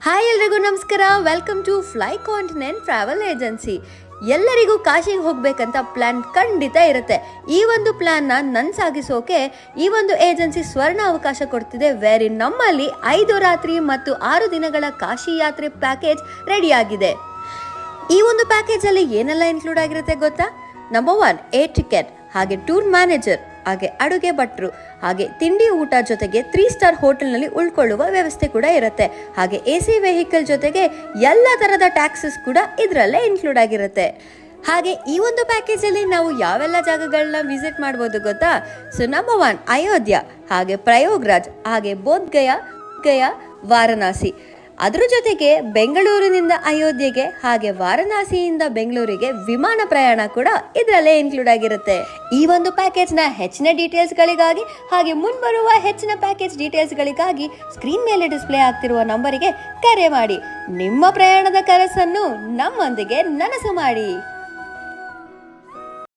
Hi ಎಲ್ರಿಗೂ ನಮಸ್ಕಾರ. Welcome to fly continent travel agency. ಎಲ್ಲರಿಗೂ ಕಾಶಿಗೆ ಹೋಗ್ಬೇಕಂತ ಪ್ಲಾನ್ ಖಂಡಿತ ಇರುತ್ತೆ. ಈ ಒಂದು ಪ್ಲಾನ್ನ ಸಾಗಿಸೋಕೆ ಈ ಒಂದು ಏಜೆನ್ಸಿ ಸ್ವರ್ಣ ಅವಕಾಶ ಕೊಡ್ತಿದೆ. ವೇರಿ ನಮ್ಮಲ್ಲಿ 5 ರಾತ್ರಿ ಮತ್ತು 6 ದಿನಗಳ ಕಾಶಿ ಯಾತ್ರೆ ಪ್ಯಾಕೇಜ್ ರೆಡಿ ಆಗಿದೆ. ಈ ಒಂದು ಪ್ಯಾಕೇಜ್ ಅಲ್ಲಿ ಏನೆಲ್ಲ ಇನ್ಕ್ಲೂಡ್ ಆಗಿರುತ್ತೆ ಗೊತ್ತಾ? ನಂಬರ್ 1 ಏರ್ ಟಿಕೆಟ್, ಹಾಗೆ ಟೂರ್ ಮ್ಯಾನೇಜರ್, ಹಾಗೆ ಅಡುಗೆ ಭಟ್ರು, ಹಾಗೆ ತಿಂಡಿ ಊಟ ಜೊತೆಗೆ 3 ಸ್ಟಾರ್ ಹೋಟೆಲ್ನಲ್ಲಿ ಉಳ್ಕೊಳ್ಳುವ ವ್ಯವಸ್ಥೆ ಕೂಡ ಇರುತ್ತೆ. ಹಾಗೆ AC ವೆಹಿಕಲ್ ಜೊತೆಗೆ ಎಲ್ಲ ತರದ ಟ್ಯಾಕ್ಸಸ್ ಕೂಡ ಇದರಲ್ಲೇ ಇನ್ಕ್ಲೂಡ್ ಆಗಿರುತ್ತೆ. ಹಾಗೆ ಈ ಒಂದು ಪ್ಯಾಕೇಜ್ ಅಲ್ಲಿ ನಾವು ಯಾವೆಲ್ಲ ಜಾಗಗಳನ್ನ ವಿಸಿಟ್ ಮಾಡ್ಬೋದು ಗೊತ್ತಾ? ಸೊ ನಂಬರ್ 1 ಅಯೋಧ್ಯ, ಹಾಗೆ ಪ್ರಯಾಗ್ರಾಜ್, ಹಾಗೆ ಬೋಧ್ ಗಯಾ, ವಾರಣಾಸಿ. ಅದ್ರ ಜೊತೆಗೆ ಬೆಂಗಳೂರಿನಿಂದ ಅಯೋಧ್ಯೆಗೆ ಹಾಗೆ ವಾರಣಾಸಿಯಿಂದ ಬೆಂಗಳೂರಿಗೆ ವಿಮಾನ ಪ್ರಯಾಣ ಕೂಡ ಇದರಲ್ಲೇ ಇನ್ಕ್ಲೂಡ್ ಆಗಿರುತ್ತೆ. ಈ ಒಂದು ಪ್ಯಾಕೇಜ್ ನ ಹೆಚ್ಚಿನ ಡೀಟೇಲ್ಸ್ ಗಳಿಗಾಗಿ ಹಾಗೆ ಮುಂಬರುವ ಹೆಚ್ಚಿನ ಪ್ಯಾಕೇಜ್ ಡೀಟೇಲ್ಸ್ ಗಳಿಗಾಗಿ ಸ್ಕ್ರೀನ್ ಮೇಲೆ ಡಿಸ್ಪ್ಲೇ ಆಗ್ತಿರುವ ನಂಬರಿಗೆ ಕರೆ ಮಾಡಿ. ನಿಮ್ಮ ಪ್ರಯಾಣದ ಕನಸನ್ನು ನಮ್ಮೊಂದಿಗೆ ನನಸು ಮಾಡಿ.